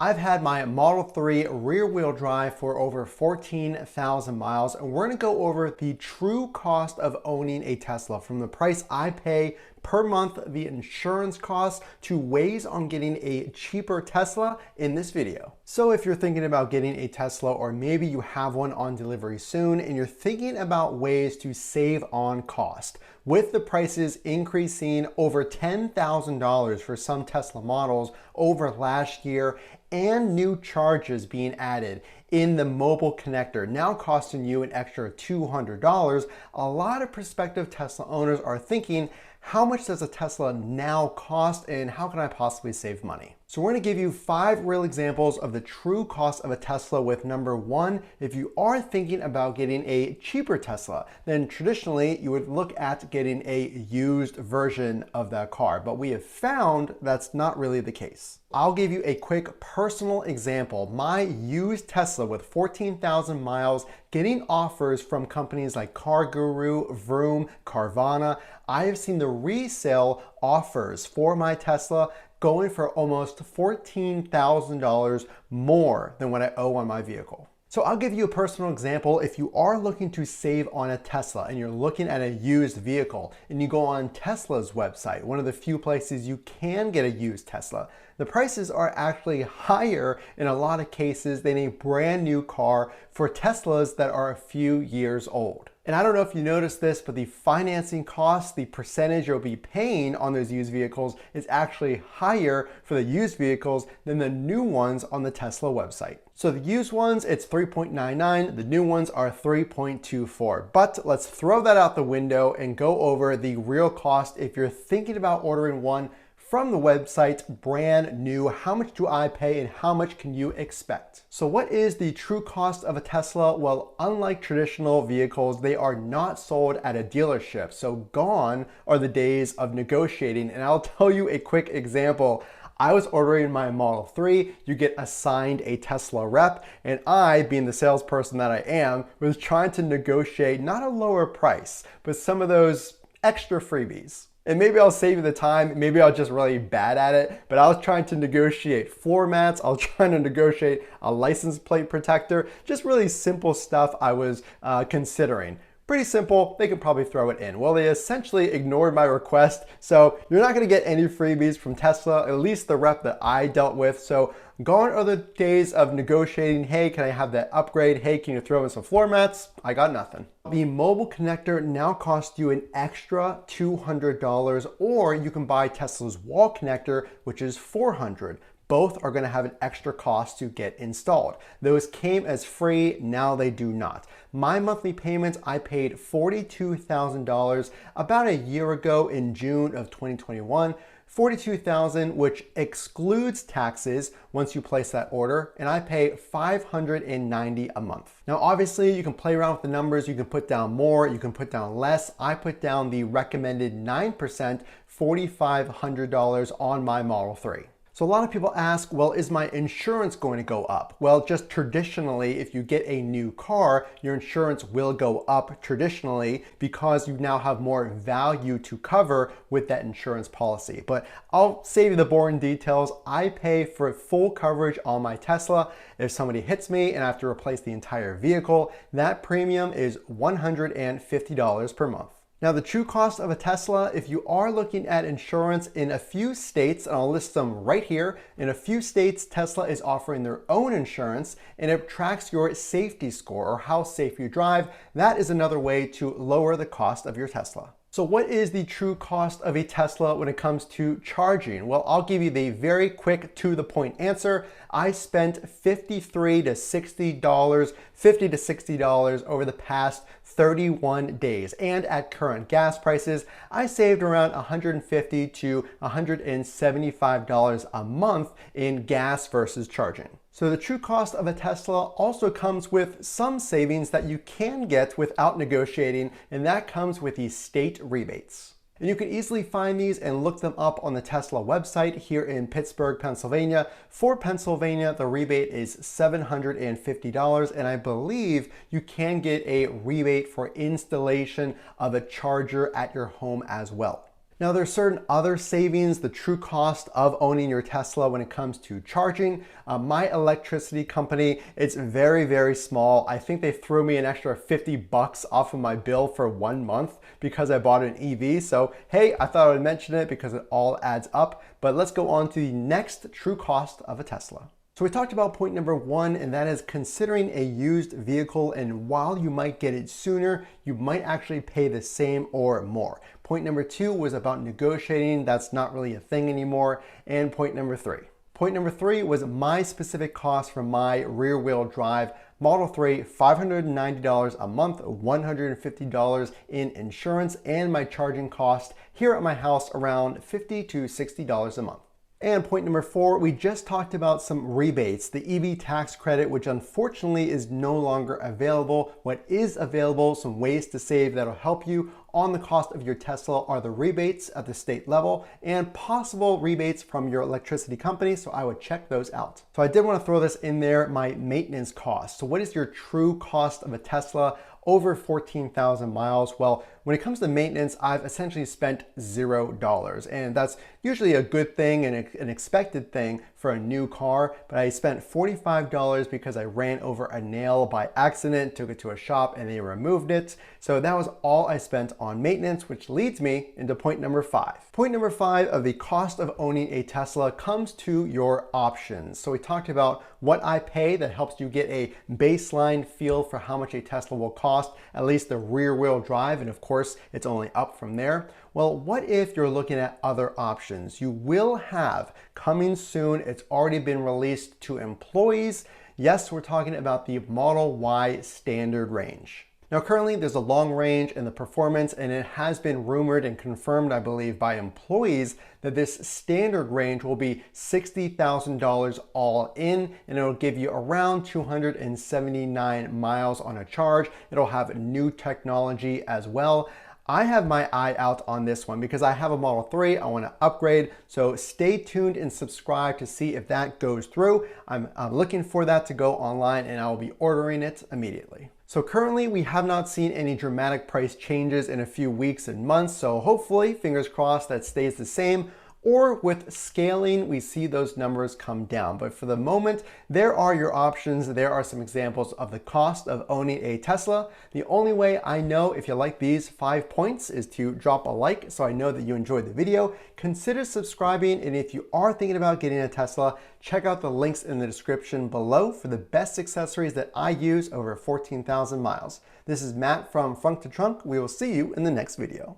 I've had my Model 3 rear-wheel drive for over 14,000 miles, and we're gonna go over the true cost of owning a Tesla, from the price I pay per month, the insurance costs, to ways on getting a cheaper Tesla in this video. So if you're thinking about getting a Tesla, or maybe you have one on delivery soon, and you're thinking about ways to save on cost, with the prices increasing over $10,000 for some Tesla models over last year, and new charges being added in the mobile connector, now costing you an extra $200, a lot of prospective Tesla owners are thinking, how much does a Tesla now cost, and how can I possibly save money? So we're gonna give you 5 real examples of the true cost of a Tesla, with number 1, if you are thinking about getting a cheaper Tesla, then traditionally you would look at getting a used version of that car, but we have found that's not really the case. I'll give you a quick personal example. My used Tesla with 14,000 miles, getting offers from companies like Car Guru, Vroom, Carvana. I have seen the resale offers for my Tesla going for almost $14,000 more than what I owe on my vehicle. So I'll give you a personal example. If you are looking to save on a Tesla and you're looking at a used vehicle and you go on Tesla's website, one of the few places you can get a used Tesla, the prices are actually higher in a lot of cases than a brand new car for Teslas that are a few years old. And I don't know if you noticed this, but the financing cost, the percentage you'll be paying on those used vehicles, is actually higher for the used vehicles than the new ones on the Tesla website. So the used ones, it's 3.99, the new ones are 3.24. But let's throw that out the window and go over the real cost if you're thinking about ordering one from the website, brand new. How much do I pay and how much can you expect? So what is the true cost of a Tesla? Well, unlike traditional vehicles, they are not sold at a dealership. So gone are the days of negotiating. And I'll tell you a quick example. I was ordering my Model 3, you get assigned a Tesla rep, and I, being the salesperson that I am, was trying to negotiate not a lower price, but some of those extra freebies. And maybe I'll save you the time, maybe I'll just really bad at it, but I was trying to negotiate floor mats, I was trying to negotiate a license plate protector, just really simple stuff I was considering. Pretty simple, they could probably throw it in. Well, they essentially ignored my request, so you're not gonna get any freebies from Tesla, at least the rep that I dealt with. So gone are the days of negotiating, hey, can I have that upgrade? Hey, can you throw in some floor mats? I got nothing. The mobile connector now costs you an extra $200, or you can buy Tesla's wall connector, which is $400. Both are going to have an extra cost to get installed. Those came as free, now they do not. My monthly payments, I paid $42,000 about a year ago in June of 2021. $42,000, which excludes taxes once you place that order, and I pay $590 a month. Now, obviously, you can play around with the numbers. You can put down more, you can put down less. I put down the recommended 9%, $4,500 on my Model 3. So a lot of people ask, well, is my insurance going to go up? Well, just traditionally, if you get a new car, your insurance will go up traditionally because you now have more value to cover with that insurance policy. But I'll save you the boring details. I pay for full coverage on my Tesla. If somebody hits me and I have to replace the entire vehicle, that premium is $150 per month. Now, the true cost of a Tesla, if you are looking at insurance in a few states, and I'll list them right here, in a few states, Tesla is offering their own insurance, and it tracks your safety score, or how safe you drive. That is another way to lower the cost of your Tesla. So what is the true cost of a Tesla when it comes to charging? Well, I'll give you the very quick to the point answer. I spent $53 to $60 over the past 31 days. And at current gas prices, I saved around $150 to $175 a month in gas versus charging. So the true cost of a Tesla also comes with some savings that you can get without negotiating, and that comes with the state rebates. And you can easily find these and look them up on the Tesla website here in Pittsburgh, Pennsylvania. For Pennsylvania, the rebate is $750, and I believe you can get a rebate for installation of a charger at your home as well. Now there's certain other savings, the true cost of owning your Tesla when it comes to charging. My electricity company, it's very, very small. I think they threw me an extra 50 bucks off of my bill for 1 month because I bought an EV. So hey, I thought I would mention it because it all adds up. But let's go on to the next true cost of a Tesla. So we talked about point number 1, and that is considering a used vehicle, and while you might get it sooner, you might actually pay the same or more. Point number 2 was about negotiating. That's not really a thing anymore. And point number 3. Point number 3 was my specific cost for my rear wheel drive Model 3, $590 a month, $150 in insurance, and my charging cost here at my house around $50 to $60 a month. And point number 4, we just talked about some rebates, the EV tax credit, which unfortunately is no longer available. What is available, some ways to save that'll help you on the cost of your Tesla, are the rebates at the state level and possible rebates from your electricity company. So I would check those out. So I did want to throw this in there, my maintenance cost. So what is your true cost of a Tesla over 14,000 miles? Well, when it comes to maintenance, I've essentially spent $0. And that's usually a good thing and an expected thing for a new car. But I spent $45 because I ran over a nail by accident, took it to a shop and they removed it. So that was all I spent on maintenance, which leads me into point number 5. Point number 5 of the cost of owning a Tesla comes to your options. So we talked about what I pay that helps you get a baseline feel for how much a Tesla will cost, at least the rear wheel drive, and of course it's only up from there. Well, what if you're looking at other options? You will have coming soon, it's already been released to employees. Yes, we're talking about the Model Y standard range. Now currently there's a long range in the performance, and it has been rumored and confirmed, I believe, by employees that this standard range will be $60,000 all in, and it'll give you around 279 miles on a charge. It'll have new technology as well. I have my eye out on this one because I have a Model 3. I want to upgrade. So stay tuned and subscribe to see if that goes through. I'm looking for that to go online, and I will be ordering it immediately. So currently we have not seen any dramatic price changes in a few weeks and months. So hopefully, fingers crossed, that stays the same. Or with scaling, we see those numbers come down. But for the moment, there are your options. There are some examples of the cost of owning a Tesla. The only way I know if you like these 5 points is to drop a like so I know that you enjoyed the video. Consider subscribing, and if you are thinking about getting a Tesla, check out the links in the description below for the best accessories that I use over 14,000 miles. This is Matt from Frunk to Trunk. We will see you in the next video.